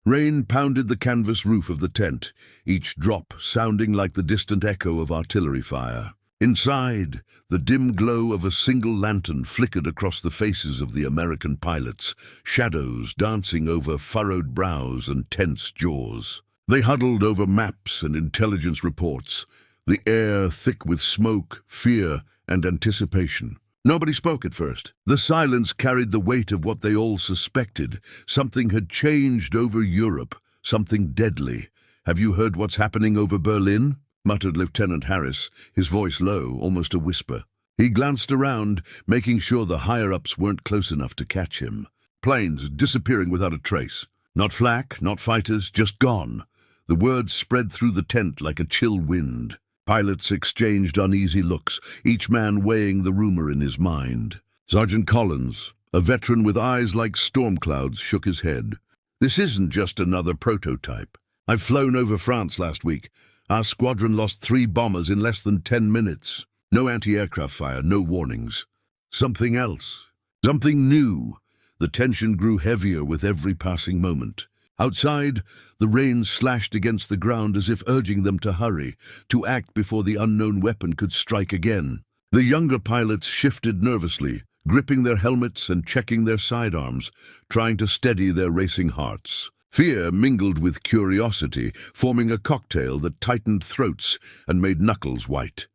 Rain pounded the canvas roof of the tent, each drop sounding like the distant echo of artillery fire. Inside, the dim glow of a single lantern flickered across the faces of the American pilots, shadows dancing over furrowed brows and tense jaws. They huddled over maps and intelligence reports, the air thick with smoke, fear, and anticipation. Nobody spoke at first. The silence carried the weight of what they all suspected. Something had changed over Europe, something deadly. "Have you heard what's happening over Berlin?" muttered Lieutenant Harris, his voice low, almost a whisper. He glanced around, making sure the higher-ups weren't close enough to catch him. Planes disappearing without a trace. Not flak, not fighters, just gone. The words spread through the tent like a chill wind. Pilots exchanged uneasy looks, each man weighing the rumor in his mind. Sergeant Collins, a veteran with eyes like storm clouds, shook his head. "This isn't just another prototype. I've flown over France last week. Our squadron lost 3 bombers in less than 10 minutes. No anti-aircraft fire, no warnings. Something else. Something new." The tension grew heavier with every passing moment. Outside, the rain slashed against the ground as if urging them to hurry, to act before the unknown weapon could strike again. The younger pilots shifted nervously, gripping their helmets and checking their sidearms, trying to steady their racing hearts. Fear mingled with curiosity, forming a cocktail that tightened throats and made knuckles white.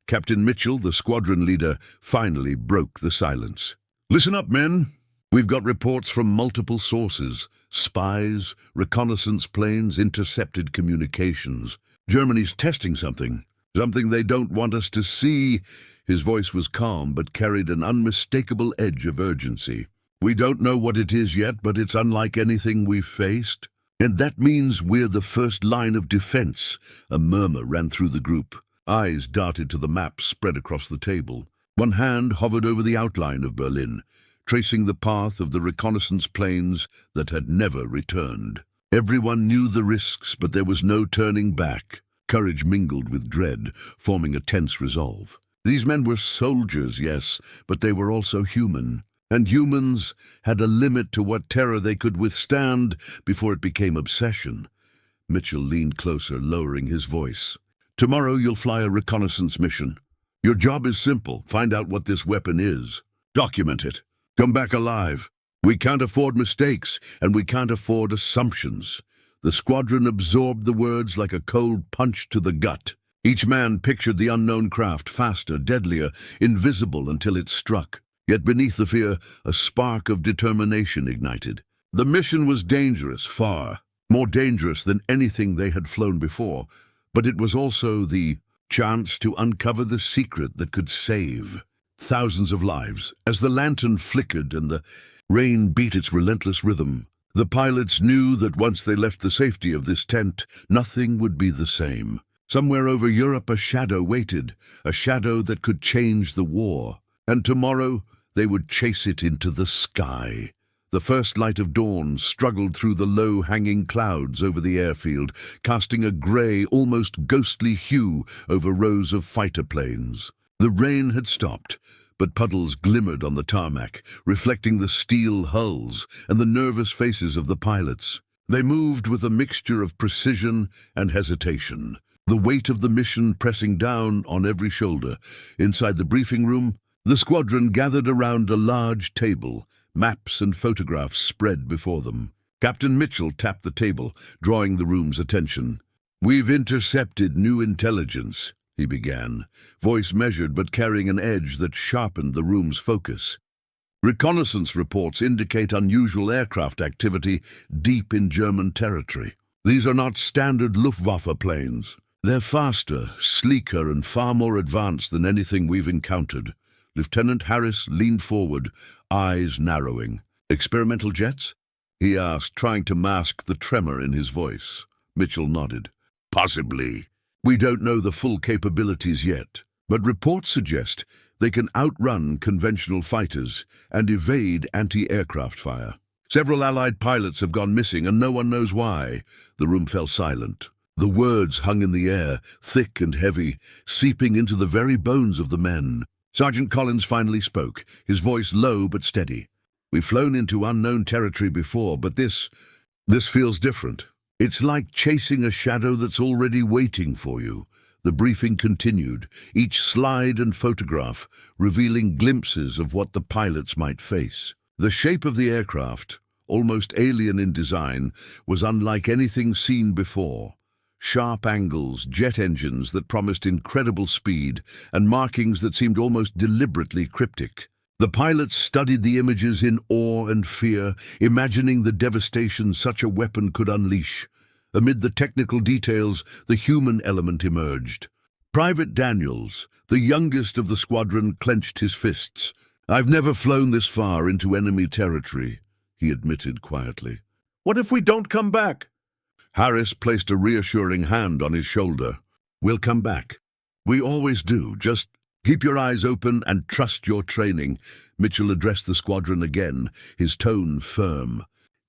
Captain Mitchell, the squadron leader, finally broke the silence. "Listen up, men. We've got reports from multiple sources. Spies, reconnaissance planes, intercepted communications. Germany's testing something they don't want us to see." His voice was calm but carried an unmistakable edge of urgency. "We don't know what it is yet, but it's unlike anything we've faced. And that means we're the first line of defense." A murmur ran through the group. Eyes darted to the map spread across the table. One hand hovered over the outline of Berlin, tracing the path of the reconnaissance planes that had never returned. Everyone knew the risks, but there was no turning back. Courage mingled with dread, forming a tense resolve. These men were soldiers, yes, but they were also human. And humans had a limit to what terror they could withstand before it became obsession. Mitchell leaned closer, lowering his voice. "Tomorrow you'll fly a reconnaissance mission. Your job is simple. Find out what this weapon is. Document it. Come back alive. We can't afford mistakes, and we can't afford assumptions." The squadron absorbed the words like a cold punch to the gut. Each man pictured the unknown craft, faster, deadlier, invisible until it struck. Yet beneath the fear, a spark of determination ignited. The mission was dangerous, far more dangerous than anything they had flown before, but it was also the chance to uncover the secret that could save thousands of lives. As the lantern flickered and the rain beat its relentless rhythm, the pilots knew that once they left the safety of this tent, nothing would be the same. Somewhere over Europe a shadow waited, a shadow that could change the war. And tomorrow they would chase it into the sky. The first light of dawn struggled through the low-hanging clouds over the airfield, casting a grey, almost ghostly hue over rows of fighter planes. The rain had stopped, but puddles glimmered on the tarmac, reflecting the steel hulls and the nervous faces of the pilots. They moved with a mixture of precision and hesitation, the weight of the mission pressing down on every shoulder. Inside the briefing room, the squadron gathered around a large table, maps and photographs spread before them. Captain Mitchell tapped the table, drawing the room's attention. "We've intercepted new intelligence," he began, voice measured but carrying an edge that sharpened the room's focus. "Reconnaissance reports indicate unusual aircraft activity deep in German territory. These are not standard Luftwaffe planes. They're faster, sleeker, and far more advanced than anything we've encountered." Lieutenant Harris leaned forward, eyes narrowing. "Experimental jets?" he asked, trying to mask the tremor in his voice. Mitchell nodded. "Possibly. We don't know the full capabilities yet, but reports suggest they can outrun conventional fighters and evade anti-aircraft fire. Several Allied pilots have gone missing, and no one knows why." The room fell silent. The words hung in the air, thick and heavy, seeping into the very bones of the men. Sergeant Collins finally spoke, his voice low but steady. "We've flown into unknown territory before, but this This feels different. It's like chasing a shadow that's already waiting for you. The briefing continued, each slide and photograph revealing glimpses of what the pilots might face. The shape of the aircraft, almost alien in design, was unlike anything seen before. Sharp angles, jet engines that promised incredible speed, and markings that seemed almost deliberately cryptic. The pilots studied the images in awe and fear, imagining the devastation such a weapon could unleash. Amid the technical details, the human element emerged. Private Daniels, the youngest of the squadron, clenched his fists. "I've never flown this far into enemy territory," he admitted quietly. "What if we don't come back?" Harris placed a reassuring hand on his shoulder. "We'll come back. We always do. Just keep your eyes open and trust your training." Mitchell addressed the squadron again, his tone firm.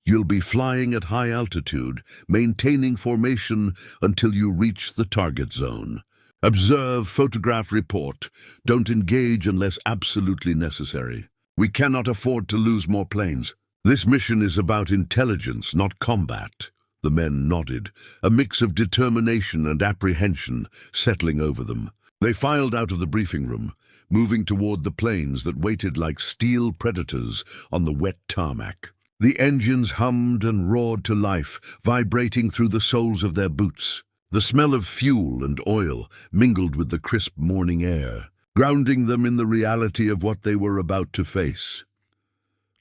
"You'll be flying at high altitude, maintaining formation until you reach the target zone. Observe, photograph, report. Don't engage unless absolutely necessary. We cannot afford to lose more planes. This mission is about intelligence, not combat." The men nodded, a mix of determination and apprehension settling over them. They filed out of the briefing room, moving toward the planes that waited like steel predators on the wet tarmac. The engines hummed and roared to life, vibrating through the soles of their boots. The smell of fuel and oil mingled with the crisp morning air, grounding them in the reality of what they were about to face.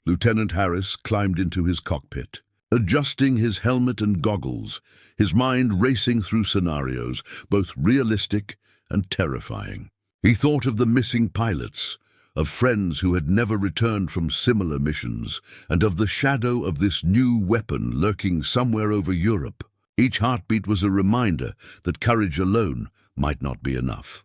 Lieutenant Harris climbed into his cockpit, adjusting his helmet and goggles, his mind racing through scenarios, both realistic and terrifying. He thought of the missing pilots, of friends who had never returned from similar missions, and of the shadow of this new weapon lurking somewhere over Europe. Each heartbeat was a reminder that courage alone might not be enough.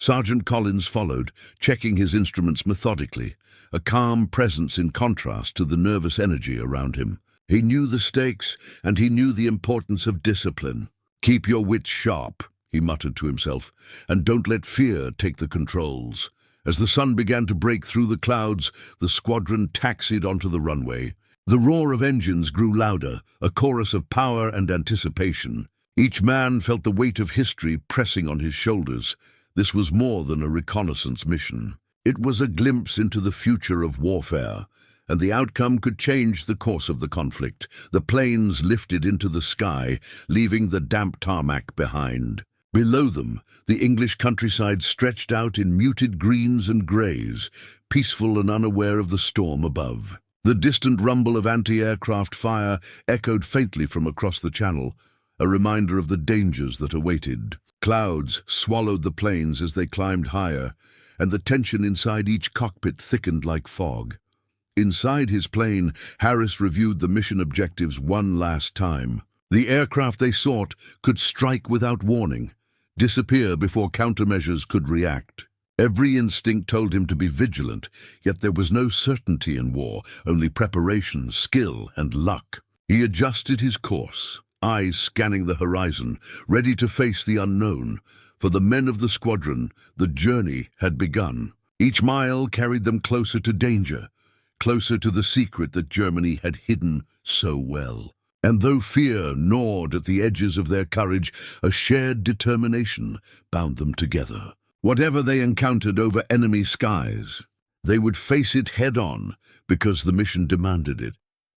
Sergeant Collins followed, checking his instruments methodically, a calm presence in contrast to the nervous energy around him. He knew the stakes, and he knew the importance of discipline. "Keep your wits sharp," he muttered to himself, "and don't let fear take the controls." As the sun began to break through the clouds, the squadron taxied onto the runway. The roar of engines grew louder, a chorus of power and anticipation. Each man felt the weight of history pressing on his shoulders. This was more than a reconnaissance mission. It was a glimpse into the future of warfare, and the outcome could change the course of the conflict. The planes lifted into the sky, leaving the damp tarmac behind. Below them, the English countryside stretched out in muted greens and greys, peaceful and unaware of the storm above. The distant rumble of anti-aircraft fire echoed faintly from across the channel, a reminder of the dangers that awaited. Clouds swallowed the planes as they climbed higher, and the tension inside each cockpit thickened like fog. Inside his plane, Harris reviewed the mission objectives one last time. The aircraft they sought could strike without warning, disappear before countermeasures could react. Every instinct told him to be vigilant, yet there was no certainty in war, only preparation, skill, and luck. He adjusted his course, eyes scanning the horizon, ready to face the unknown. For the men of the squadron, the journey had begun. Each mile carried them closer to danger, closer to the secret that Germany had hidden so well. And though fear gnawed at the edges of their courage, a shared determination bound them together. Whatever they encountered over enemy skies, they would face it head-on because the mission demanded it,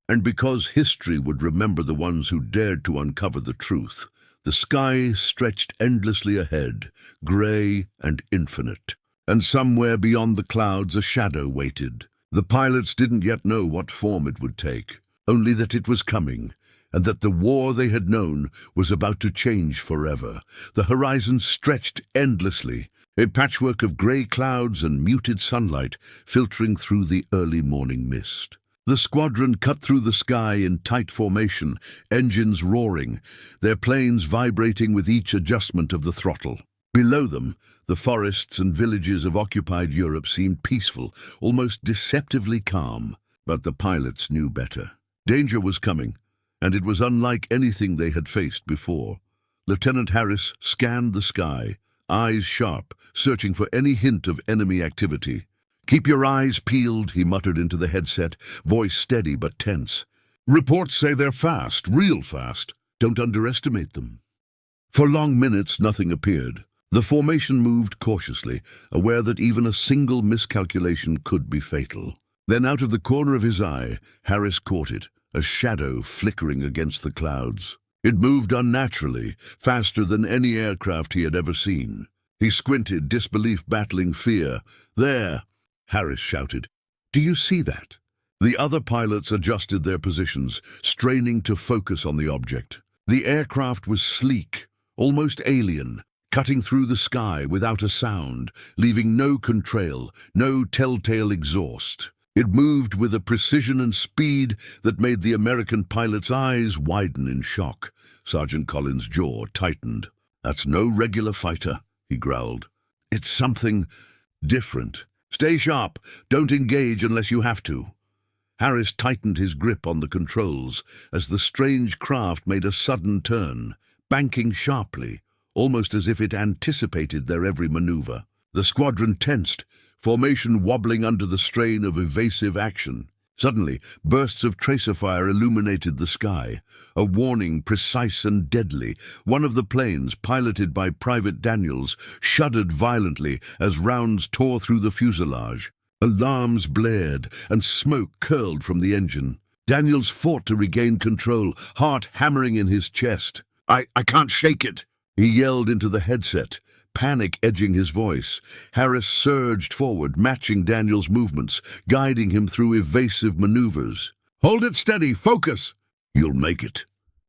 and because history would remember the ones who dared to uncover the truth. The sky stretched endlessly ahead, grey and infinite, and somewhere beyond the clouds a shadow waited. The pilots didn't yet know what form it would take, only that it was coming, and that the war they had known was about to change forever. The horizon stretched endlessly, a patchwork of grey clouds and muted sunlight filtering through the early morning mist. The squadron cut through the sky in tight formation, engines roaring, their planes vibrating with each adjustment of the throttle. Below them, the forests and villages of occupied Europe seemed peaceful, almost deceptively calm. But the pilots knew better. Danger was coming, and it was unlike anything they had faced before. Lieutenant Harris scanned the sky, eyes sharp, searching for any hint of enemy activity. "Keep your eyes peeled," he muttered into the headset, voice steady but tense. Reports say they're fast, real fast. Don't underestimate them. For long minutes, nothing appeared. The formation moved cautiously, aware that even a single miscalculation could be fatal. Then, out of the corner of his eye, Harris caught it, a shadow flickering against the clouds. It moved unnaturally, faster than any aircraft he had ever seen. He squinted, disbelief battling fear. "There!" Harris shouted. "Do you see that?" The other pilots adjusted their positions, straining to focus on the object. The aircraft was sleek, almost alien, cutting through the sky without a sound, leaving no contrail, no telltale exhaust. It moved with a precision and speed that made the American pilot's eyes widen in shock. Sergeant Collins' jaw tightened. "That's no regular fighter," he growled. "It's something different. Stay sharp. Don't engage unless you have to." Harris tightened his grip on the controls as the strange craft made a sudden turn, banking sharply, almost as if it anticipated their every maneuver. The squadron tensed, formation wobbling under the strain of evasive action. Suddenly, bursts of tracer fire illuminated the sky, a warning precise and deadly. One of the planes, piloted by Private Daniels, shuddered violently as rounds tore through the fuselage. Alarms blared, and smoke curled from the engine. Daniels fought to regain control, heart hammering in his chest. I can't shake it," he yelled into the headset, panic edging his voice. Harris surged forward, matching Daniels' movements, guiding him through evasive maneuvers. "Hold it steady, focus!" "You'll make it."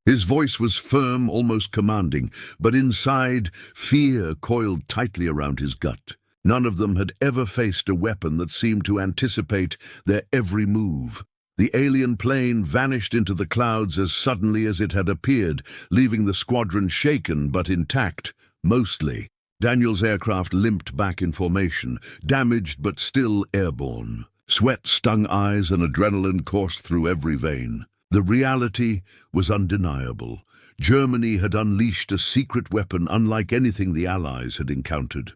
His voice was firm, almost commanding, but inside, fear coiled tightly around his gut. None of them had ever faced a weapon that seemed to anticipate their every move. The alien plane vanished into the clouds as suddenly as it had appeared, leaving the squadron shaken but intact, mostly. Daniels' aircraft limped back in formation, damaged but still airborne. Sweat stung eyes and adrenaline coursed through every vein. The reality was undeniable. Germany had unleashed a secret weapon unlike anything the Allies had encountered.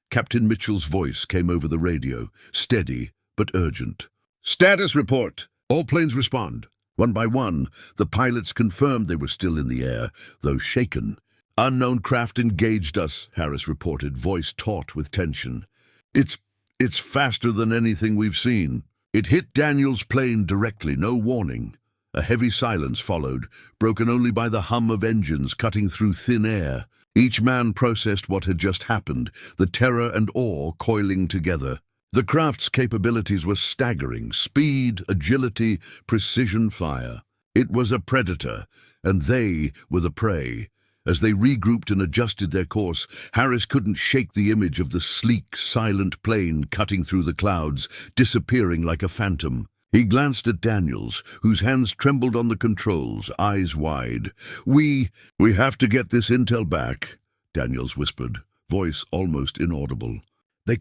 Captain Mitchell's voice came over the radio, steady but urgent. "Status report. All planes respond." One by one, the pilots confirmed they were still in the air, though shaken. "Unknown craft engaged us," Harris reported, voice taut with tension. It's faster than anything we've seen." It hit Daniels' plane directly, no warning. A heavy silence followed, broken only by the hum of engines cutting through thin air. Each man processed what had just happened, the terror and awe coiling together. The craft's capabilities were staggering: speed, agility, precision fire. It was a predator, and they were the prey. As they regrouped and adjusted their course, Harris couldn't shake the image of the sleek, silent plane cutting through the clouds, disappearing like a phantom. He glanced at Daniels, whose hands trembled on the controls, eyes wide. We have to get this intel back," Daniels whispered, voice almost inaudible. We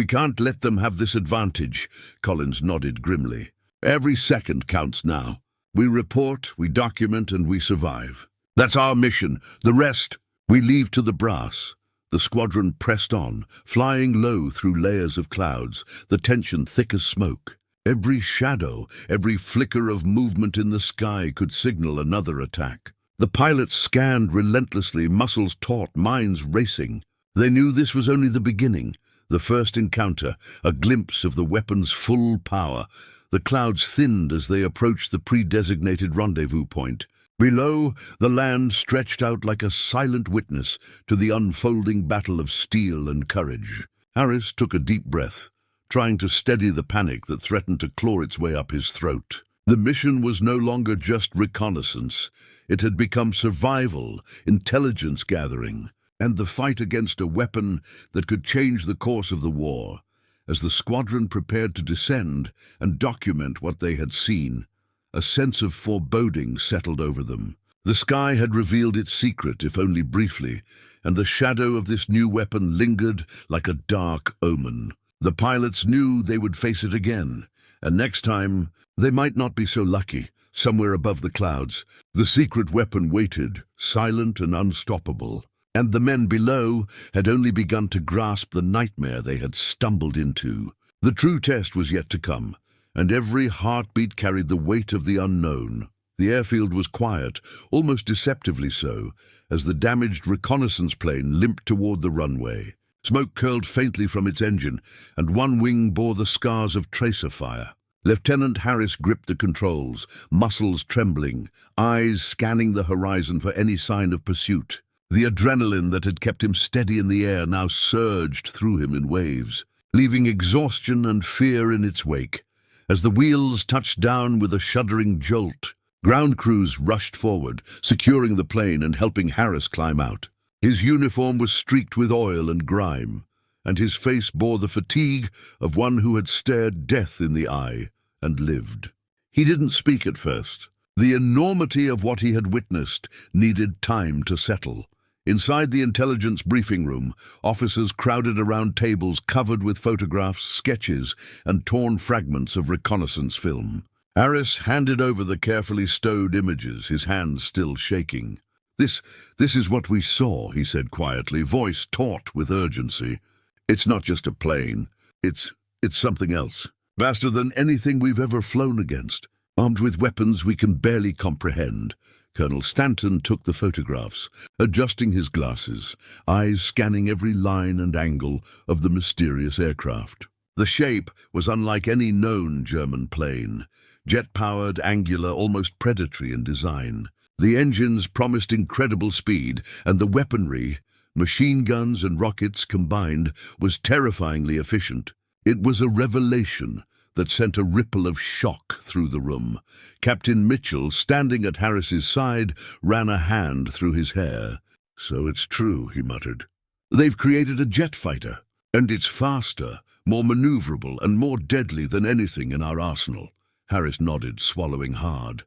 can't let them have this advantage," Collins nodded grimly. "Every second counts now. We report, we document, and we survive. That's our mission. The rest, we leave to the brass." The squadron pressed on, flying low through layers of clouds, the tension thick as smoke. Every shadow, every flicker of movement in the sky could signal another attack. The pilots scanned relentlessly, muscles taut, minds racing. They knew this was only the beginning, the first encounter, a glimpse of the weapon's full power. The clouds thinned as they approached the pre-designated rendezvous point. Below, the land stretched out like a silent witness to the unfolding battle of steel and courage. Harris took a deep breath, trying to steady the panic that threatened to claw its way up his throat. The mission was no longer just reconnaissance. It had become survival, intelligence gathering, and the fight against a weapon that could change the course of the war. As the squadron prepared to descend and document what they had seen, a sense of foreboding settled over them. The sky had revealed its secret, if only briefly, and the shadow of this new weapon lingered like a dark omen. The pilots knew they would face it again, and next time they might not be so lucky. Somewhere above the clouds, the secret weapon waited, silent and unstoppable, and the men below had only begun to grasp the nightmare they had stumbled into. The true test was yet to come, and every heartbeat carried the weight of the unknown. The airfield was quiet, almost deceptively so, as the damaged reconnaissance plane limped toward the runway. Smoke curled faintly from its engine, and one wing bore the scars of tracer fire. Lieutenant Harris gripped the controls, muscles trembling, eyes scanning the horizon for any sign of pursuit. The adrenaline that had kept him steady in the air now surged through him in waves, leaving exhaustion and fear in its wake. As the wheels touched down with a shuddering jolt, ground crews rushed forward, securing the plane and helping Harris climb out. His uniform was streaked with oil and grime, and his face bore the fatigue of one who had stared death in the eye and lived. He didn't speak at first. The enormity of what he had witnessed needed time to settle. Inside the intelligence briefing room, officers crowded around tables covered with photographs, sketches, and torn fragments of reconnaissance film. Harris handed over the carefully stowed images, his hands still shaking. This is what we saw," he said quietly, voice taut with urgency. "It's not just a plane. It's something else. Vaster than anything we've ever flown against, armed with weapons we can barely comprehend." Colonel Stanton took the photographs, adjusting his glasses, eyes scanning every line and angle of the mysterious aircraft. The shape was unlike any known German plane, jet-powered, angular, almost predatory in design. The engines promised incredible speed, and the weaponry, machine guns and rockets combined, was terrifyingly efficient. It was a revelation that sent a ripple of shock through the room. Captain Mitchell, standing at Harris's side, ran a hand through his hair. "So it's true," he muttered. "They've created a jet fighter, and it's faster, more maneuverable, and more deadly than anything in our arsenal." Harris nodded, swallowing hard.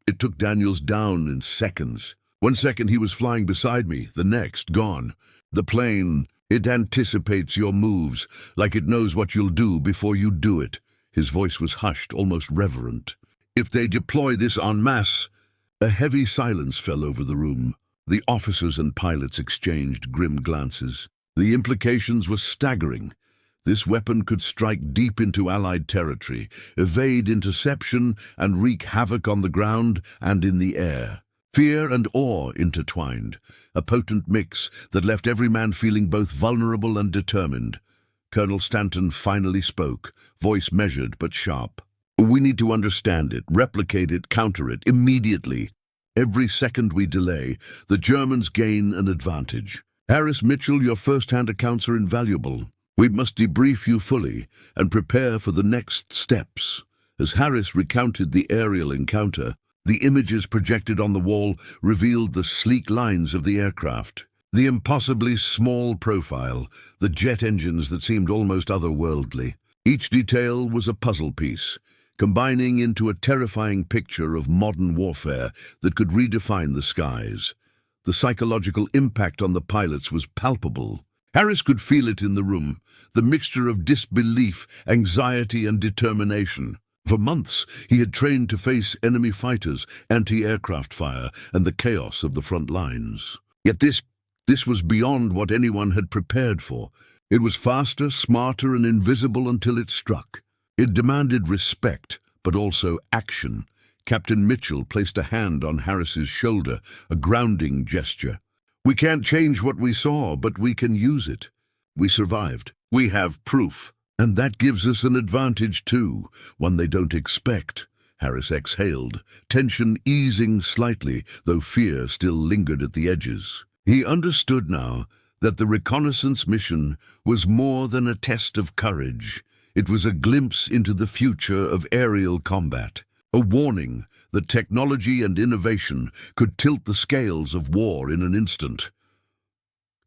It took Daniels down in seconds. 1 second he was flying beside me, the next gone. The plane, it anticipates your moves, like it knows what you'll do before you do it. His voice was hushed, almost reverent. "If they deploy this en masse..." A heavy silence fell over the room. The officers and pilots exchanged grim glances. The implications were staggering. This weapon could strike deep into Allied territory, evade interception, and wreak havoc on the ground and in the air. Fear and awe intertwined, a potent mix that left every man feeling both vulnerable and determined. Colonel Stanton finally spoke, voice measured but sharp. "We need to understand it, replicate it, counter it, immediately. Every second we delay, the Germans gain an advantage. Harris, Mitchell, your first-hand accounts are invaluable. We must debrief you fully and prepare for the next steps." As Harris recounted the aerial encounter, the images projected on the wall revealed the sleek lines of the aircraft, the impossibly small profile, the jet engines that seemed almost otherworldly. Each detail was a puzzle piece, combining into a terrifying picture of modern warfare that could redefine the skies. The psychological impact on the pilots was palpable. Harris could feel it in the room, the mixture of disbelief, anxiety, and determination. For months, he had trained to face enemy fighters, anti-aircraft fire, and the chaos of the front lines. Yet this was beyond what anyone had prepared for. It was faster, smarter, and invisible until it struck. It demanded respect, but also action. Captain Mitchell placed a hand on Harris's shoulder, a grounding gesture. "We can't change what we saw, but we can use it. We survived. We have proof. And that gives us an advantage too, one they don't expect." Harris exhaled, tension easing slightly, though fear still lingered at the edges. He understood now that the reconnaissance mission was more than a test of courage. It was a glimpse into the future of aerial combat, a warning that technology and innovation could tilt the scales of war in an instant.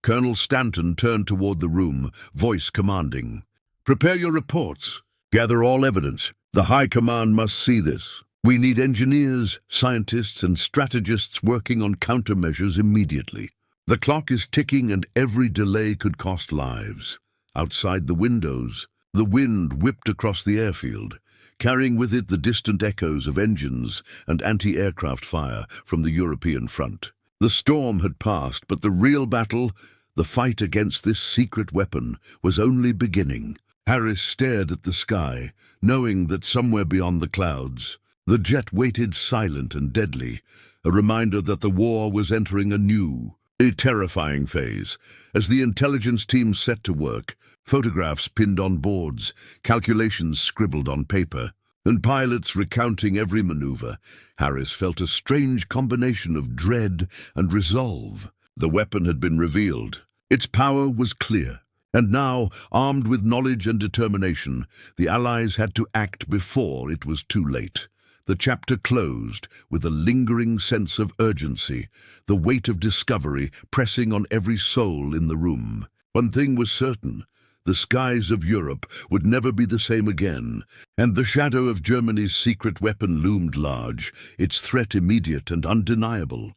Colonel Stanton turned toward the room, voice commanding. "Prepare your reports. Gather all evidence. The High Command must see this. We need engineers, scientists, and strategists working on countermeasures immediately. The clock is ticking and every delay could cost lives." Outside the windows, the wind whipped across the airfield, carrying with it the distant echoes of engines and anti-aircraft fire from the European front. The storm had passed, but the real battle, the fight against this secret weapon, was only beginning. Harris stared at the sky, knowing that somewhere beyond the clouds, the jet waited silent and deadly, a reminder that the war was entering a terrifying phase. As the intelligence team set to work, photographs pinned on boards, calculations scribbled on paper, and pilots recounting every maneuver, Harris felt a strange combination of dread and resolve. The weapon had been revealed. Its power was clear. And now, armed with knowledge and determination, the Allies had to act before it was too late. The chapter closed with a lingering sense of urgency, the weight of discovery pressing on every soul in the room. One thing was certain: the skies of Europe would never be the same again, and the shadow of Germany's secret weapon loomed large, its threat immediate and undeniable.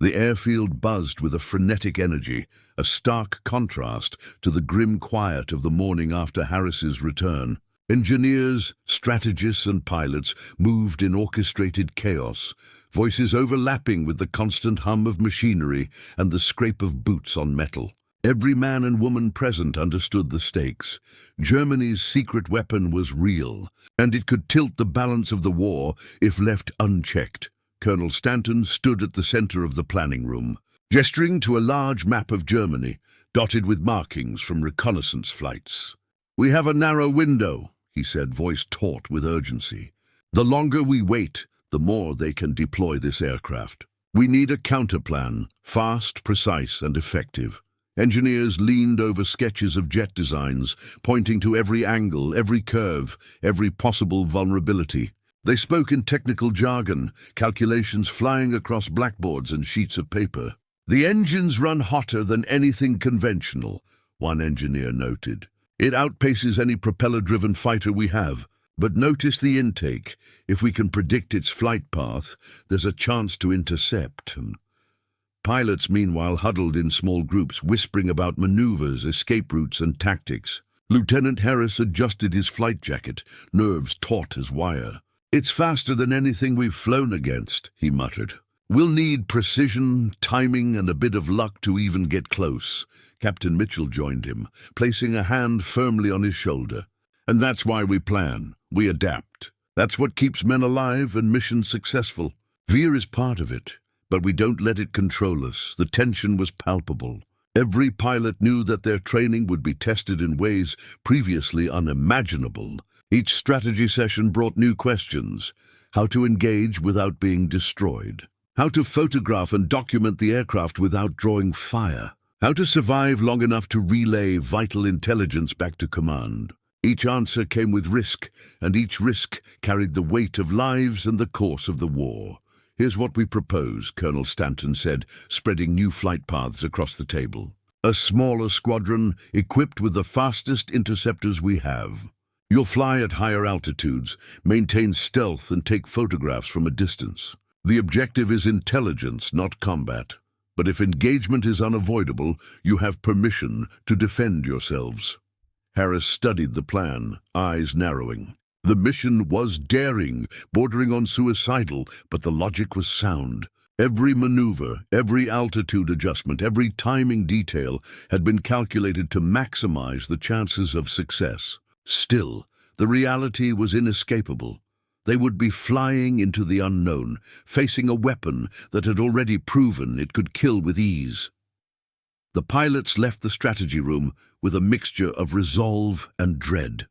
The airfield buzzed with a frenetic energy, a stark contrast to the grim quiet of the morning after Harris's return. Engineers, strategists, and pilots moved in orchestrated chaos, voices overlapping with the constant hum of machinery and the scrape of boots on metal. Every man and woman present understood the stakes. Germany's secret weapon was real, and it could tilt the balance of the war if left unchecked. Colonel Stanton stood at the center of the planning room, gesturing to a large map of Germany, dotted with markings from reconnaissance flights. "We have a narrow window," he said, voice taut with urgency. "The longer we wait, the more they can deploy this aircraft. We need a counterplan, fast, precise, and effective." Engineers leaned over sketches of jet designs, pointing to every angle, every curve, every possible vulnerability. They spoke in technical jargon, calculations flying across blackboards and sheets of paper. "The engines run hotter than anything conventional," one engineer noted. "It outpaces any propeller-driven fighter we have. But notice the intake. If we can predict its flight path, there's a chance to intercept." Pilots, meanwhile, huddled in small groups, whispering about maneuvers, escape routes, and tactics. Lieutenant Harris adjusted his flight jacket, nerves taut as wire. "It's faster than anything we've flown against," he muttered. "We'll need precision, timing, and a bit of luck to even get close." Captain Mitchell joined him, placing a hand firmly on his shoulder. "And that's why we plan. We adapt. That's what keeps men alive and missions successful. Fear is part of it, but we don't let it control us." The tension was palpable. Every pilot knew that their training would be tested in ways previously unimaginable. Each strategy session brought new questions: how to engage without being destroyed, how to photograph and document the aircraft without drawing fire, how to survive long enough to relay vital intelligence back to command. Each answer came with risk, and each risk carried the weight of lives and the course of the war. "Here's what we propose," Colonel Stanton said, spreading new flight paths across the table. "A smaller squadron equipped with the fastest interceptors we have. You'll fly at higher altitudes, maintain stealth, and take photographs from a distance. The objective is intelligence, not combat. But if engagement is unavoidable, you have permission to defend yourselves." Harris studied the plan, eyes narrowing. The mission was daring, bordering on suicidal, but the logic was sound. Every maneuver, every altitude adjustment, every timing detail had been calculated to maximize the chances of success. Still, the reality was inescapable. They would be flying into the unknown, facing a weapon that had already proven it could kill with ease. The pilots left the strategy room with a mixture of resolve and dread.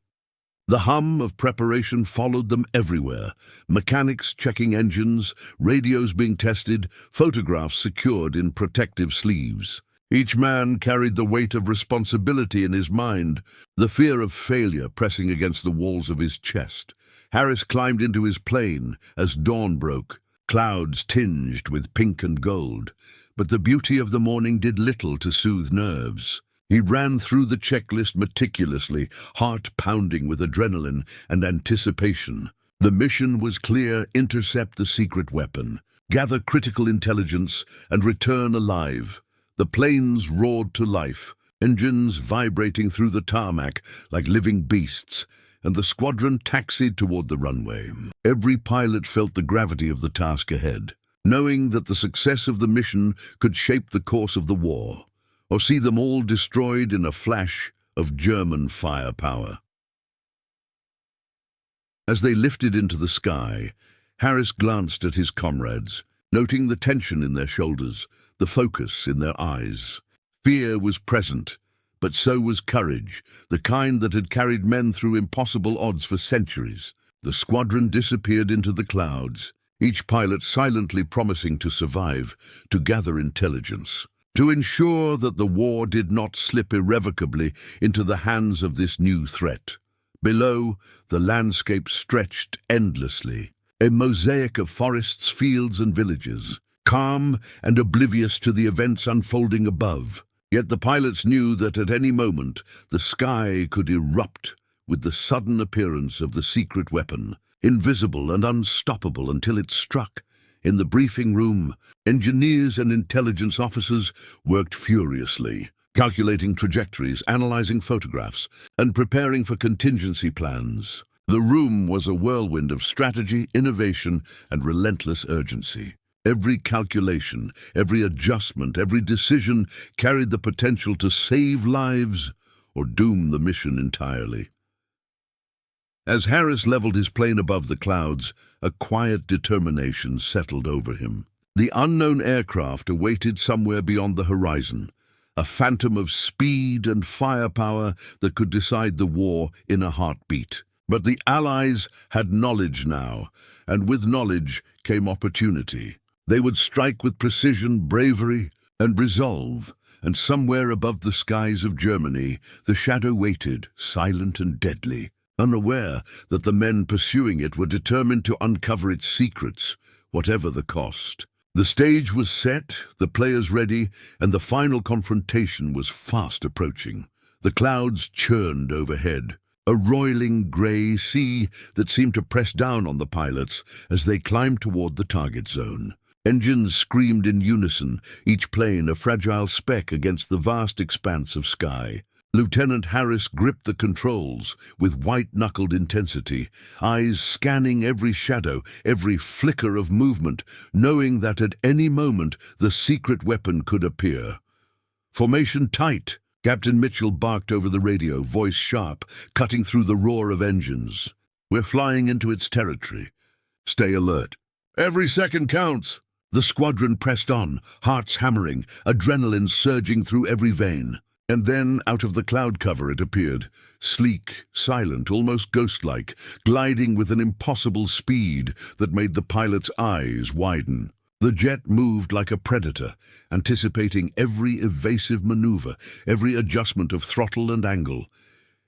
The hum of preparation followed them everywhere: mechanics checking engines, radios being tested, photographs secured in protective sleeves. Each man carried the weight of responsibility in his mind, the fear of failure pressing against the walls of his chest. Harris climbed into his plane as dawn broke, clouds tinged with pink and gold. But the beauty of the morning did little to soothe nerves. He ran through the checklist meticulously, heart pounding with adrenaline and anticipation. The mission was clear: intercept the secret weapon, gather critical intelligence, and return alive. The planes roared to life, engines vibrating through the tarmac like living beasts, and the squadron taxied toward the runway. Every pilot felt the gravity of the task ahead, knowing that the success of the mission could shape the course of the war, or see them all destroyed in a flash of German firepower. As they lifted into the sky, Harris glanced at his comrades, noting the tension in their shoulders, the focus in their eyes. Fear was present, but so was courage, the kind that had carried men through impossible odds for centuries. The squadron disappeared into the clouds, each pilot silently promising to survive, to gather intelligence, to ensure that the war did not slip irrevocably into the hands of this new threat. Below, the landscape stretched endlessly, a mosaic of forests, fields, and villages, calm and oblivious to the events unfolding above. Yet the pilots knew that at any moment the sky could erupt with the sudden appearance of the secret weapon, invisible and unstoppable until it struck. In the briefing room, engineers and intelligence officers worked furiously, calculating trajectories, analyzing photographs, and preparing for contingency plans. The room was a whirlwind of strategy, innovation, and relentless urgency. Every calculation, every adjustment, every decision carried the potential to save lives or doom the mission entirely. As Harris leveled his plane above the clouds, a quiet determination settled over him. The unknown aircraft awaited somewhere beyond the horizon, a phantom of speed and firepower that could decide the war in a heartbeat. But the Allies had knowledge now, and with knowledge came opportunity. They would strike with precision, bravery, and resolve, and somewhere above the skies of Germany, the shadow waited, silent and deadly, unaware that the men pursuing it were determined to uncover its secrets, whatever the cost. The stage was set, the players ready, and the final confrontation was fast approaching. The clouds churned overhead, a roiling grey sea that seemed to press down on the pilots as they climbed toward the target zone. Engines screamed in unison, each plane a fragile speck against the vast expanse of sky. Lieutenant Harris gripped the controls with white-knuckled intensity, eyes scanning every shadow, every flicker of movement, knowing that at any moment the secret weapon could appear. "Formation tight," Captain Mitchell barked over the radio, voice sharp, cutting through the roar of engines. "We're flying into its territory. Stay alert. Every second counts." The squadron pressed on, hearts hammering, adrenaline surging through every vein. And then, out of the cloud cover it appeared, sleek, silent, almost ghost-like, gliding with an impossible speed that made the pilot's eyes widen. The jet moved like a predator, anticipating every evasive maneuver, every adjustment of throttle and angle.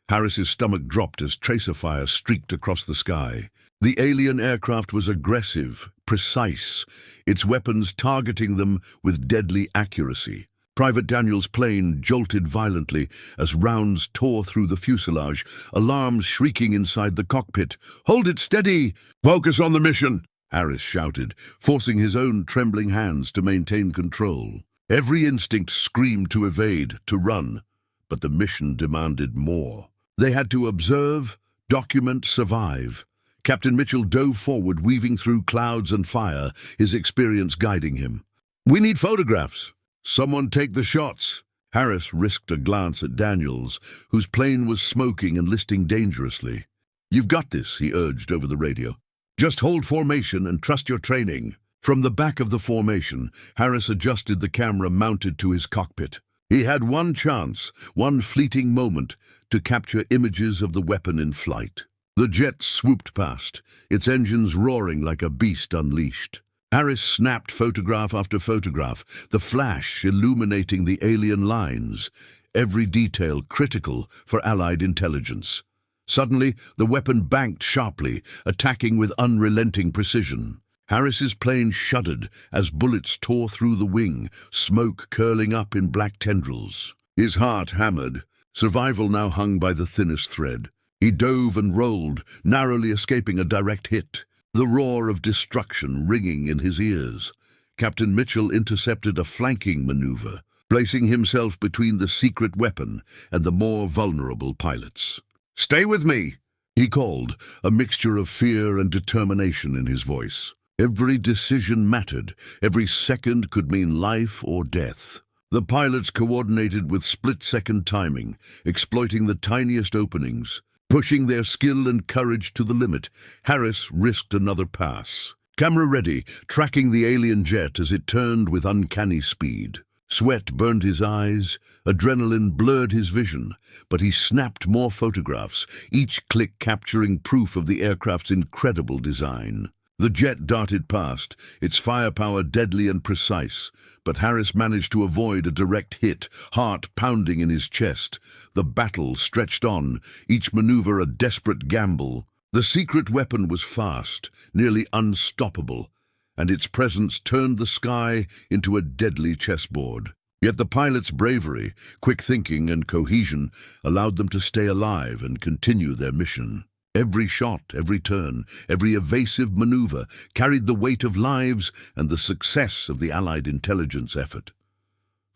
Harris's stomach dropped as tracer fire streaked across the sky. The alien aircraft was aggressive, precise, its weapons targeting them with deadly accuracy. Private Daniel's plane jolted violently as rounds tore through the fuselage, alarms shrieking inside the cockpit. "Hold it steady! Focus on the mission!" Harris shouted, forcing his own trembling hands to maintain control. Every instinct screamed to evade, to run, but the mission demanded more. They had to observe, document, survive. Captain Mitchell dove forward, weaving through clouds and fire, his experience guiding him. "We need photographs. Someone take the shots." Harris risked a glance at Daniels, whose plane was smoking and listing dangerously. "You've got this," he urged over the radio. "Just hold formation and trust your training." From the back of the formation, Harris adjusted the camera mounted to his cockpit. He had one chance, one fleeting moment, to capture images of the weapon in flight. The jet swooped past, its engines roaring like a beast unleashed. Harris snapped photograph after photograph, the flash illuminating the alien lines, every detail critical for Allied intelligence. Suddenly, the weapon banked sharply, attacking with unrelenting precision. Harris's plane shuddered as bullets tore through the wing, smoke curling up in black tendrils. His heart hammered. Survival now hung by the thinnest thread. He dove and rolled, narrowly escaping a direct hit, the roar of destruction ringing in his ears. Captain Mitchell intercepted a flanking maneuver, placing himself between the secret weapon and the more vulnerable pilots. "Stay with me," he called, a mixture of fear and determination in his voice. Every decision mattered. Every second could mean life or death. The pilots coordinated with split-second timing, exploiting the tiniest openings. Pushing their skill and courage to the limit, Harris risked another pass. Camera ready, tracking the alien jet as it turned with uncanny speed. Sweat burned his eyes, adrenaline blurred his vision, but he snapped more photographs, each click capturing proof of the aircraft's incredible design. The jet darted past, its firepower deadly and precise, but Harris managed to avoid a direct hit, heart pounding in his chest. The battle stretched on, each maneuver a desperate gamble. The secret weapon was fast, nearly unstoppable, and its presence turned the sky into a deadly chessboard. Yet the pilots' bravery, quick thinking, and cohesion allowed them to stay alive and continue their mission. Every shot, every turn, every evasive maneuver carried the weight of lives and the success of the Allied intelligence effort.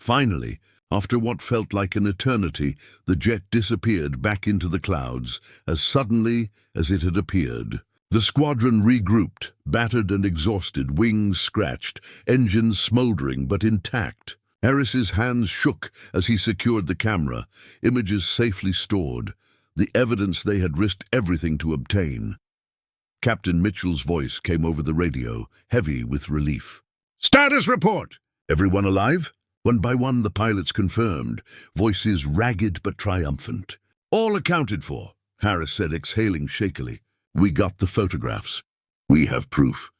Finally, after what felt like an eternity, the jet disappeared back into the clouds as suddenly as it had appeared. The squadron regrouped, battered and exhausted, wings scratched, engines smoldering but intact. Harris's hands shook as he secured the camera, images safely stored, the evidence they had risked everything to obtain. Captain Mitchell's voice came over the radio, heavy with relief. "Status report! Everyone alive?" One by one the pilots confirmed, voices ragged but triumphant. "All accounted for," Harris said, exhaling shakily. "We got the photographs. We have proof."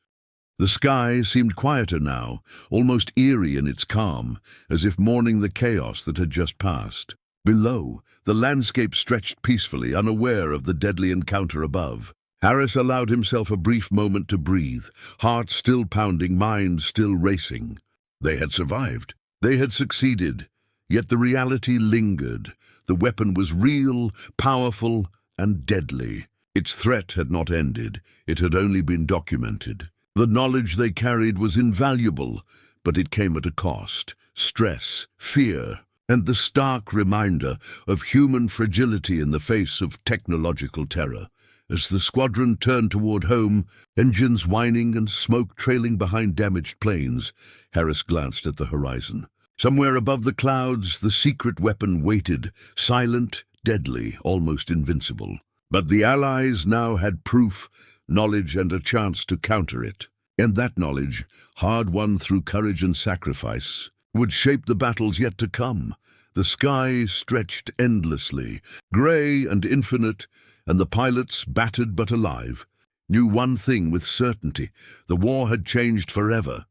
The sky seemed quieter now, almost eerie in its calm, as if mourning the chaos that had just passed. Below, the landscape stretched peacefully, unaware of the deadly encounter above. Harris allowed himself a brief moment to breathe, heart still pounding, mind still racing. They had survived. They had succeeded. Yet the reality lingered. The weapon was real, powerful, and deadly. Its threat had not ended. It had only been documented. The knowledge they carried was invaluable, but it came at a cost. Stress, fear, and the stark reminder of human fragility in the face of technological terror. As the squadron turned toward home, engines whining and smoke trailing behind damaged planes, Harris glanced at the horizon. Somewhere above the clouds, the secret weapon waited, silent, deadly, almost invincible. But the Allies now had proof, knowledge, and a chance to counter it. And that knowledge, hard won through courage and sacrifice, would shape the battles yet to come. The sky stretched endlessly, grey and infinite, and the pilots, battered but alive, knew one thing with certainty: the war had changed forever,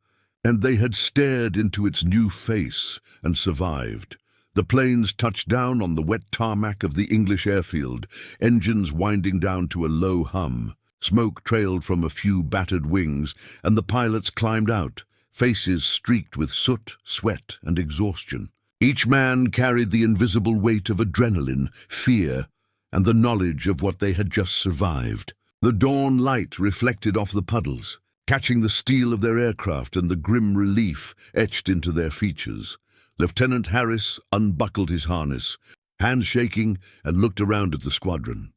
and they had stared into its new face and survived. The planes touched down on the wet tarmac of the English airfield, engines winding down to a low hum. Smoke trailed from a few battered wings, and the pilots climbed out, faces streaked with soot, sweat, and exhaustion. Each man carried the invisible weight of adrenaline, fear, and the knowledge of what they had just survived. The dawn light reflected off the puddles, catching the steel of their aircraft and the grim relief etched into their features. Lieutenant Harris unbuckled his harness, hands shaking, and looked around at the squadron.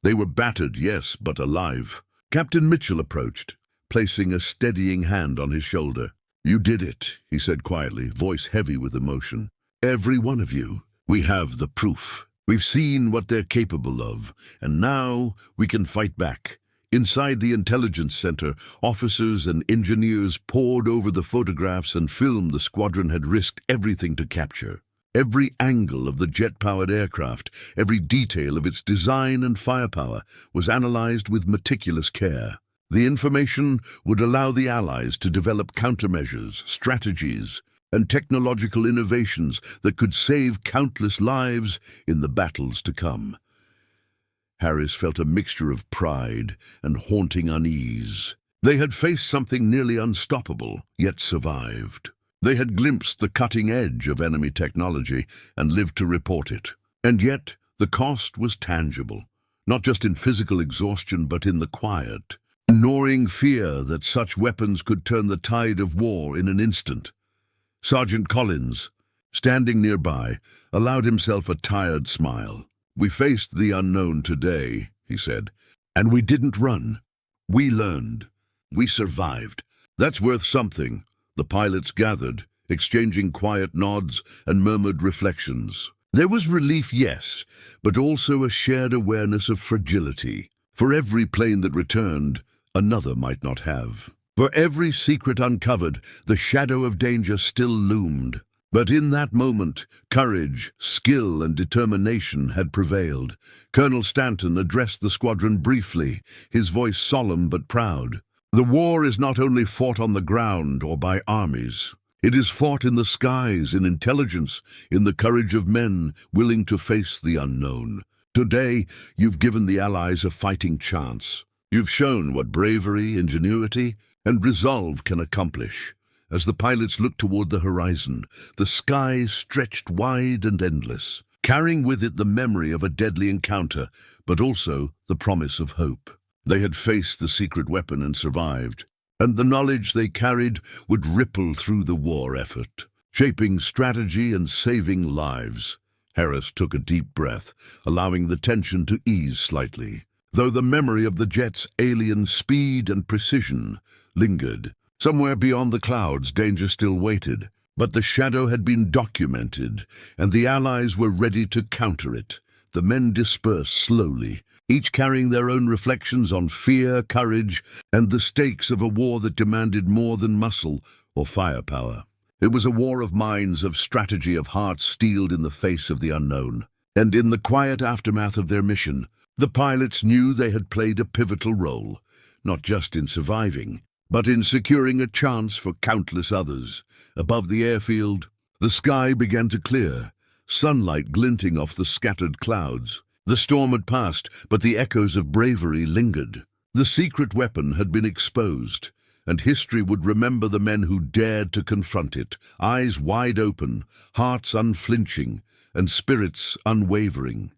They were battered, yes, but alive. Captain Mitchell approached, placing a steadying hand on his shoulder. "You did it," he said quietly, voice heavy with emotion. "Every one of you. We have the proof. We've seen what they're capable of, and now we can fight back." Inside the intelligence center, officers and engineers pored over the photographs and film the squadron had risked everything to capture. Every angle of the jet-powered aircraft, every detail of its design and firepower was analyzed with meticulous care. The information would allow the Allies to develop countermeasures, strategies, and technological innovations that could save countless lives in the battles to come. Harris felt a mixture of pride and haunting unease. They had faced something nearly unstoppable, yet survived. They had glimpsed the cutting edge of enemy technology and lived to report it. And yet, the cost was tangible, not just in physical exhaustion but in the quiet, gnawing fear that such weapons could turn the tide of war in an instant. Sergeant Collins, standing nearby, allowed himself a tired smile. "We faced the unknown today," he said, "and we didn't run. We learned. We survived. That's worth something." The pilots gathered, exchanging quiet nods and murmured reflections. There was relief, yes, but also a shared awareness of fragility. For every plane that returned, another might not have. For every secret uncovered, the shadow of danger still loomed. But in that moment, courage, skill, and determination had prevailed. Colonel Stanton addressed the squadron briefly, his voice solemn but proud. The war is not only fought on the ground or by armies. It is fought in the skies, in intelligence, in the courage of men willing to face the unknown. Today, you've given the Allies a fighting chance. You've shown what bravery, ingenuity, and resolve can accomplish. As the pilots looked toward the horizon, the sky stretched wide and endless, carrying with it the memory of a deadly encounter, but also the promise of hope. They had faced the secret weapon and survived, and the knowledge they carried would ripple through the war effort, shaping strategy and saving lives. Harris took a deep breath, allowing the tension to ease slightly, though the memory of the jet's alien speed and precision lingered. Somewhere beyond the clouds, danger still waited, but the shadow had been documented, and the Allies were ready to counter it. The men dispersed slowly, each carrying their own reflections on fear, courage, and the stakes of a war that demanded more than muscle or firepower. It was a war of minds, of strategy, of hearts steeled in the face of the unknown. And in the quiet aftermath of their mission, the pilots knew they had played a pivotal role, not just in surviving, but in securing a chance for countless others. Above the airfield, the sky began to clear, sunlight glinting off the scattered clouds. The storm had passed, but the echoes of bravery lingered. The secret weapon had been exposed, and history would remember the men who dared to confront it, eyes wide open, hearts unflinching, and spirits unwavering.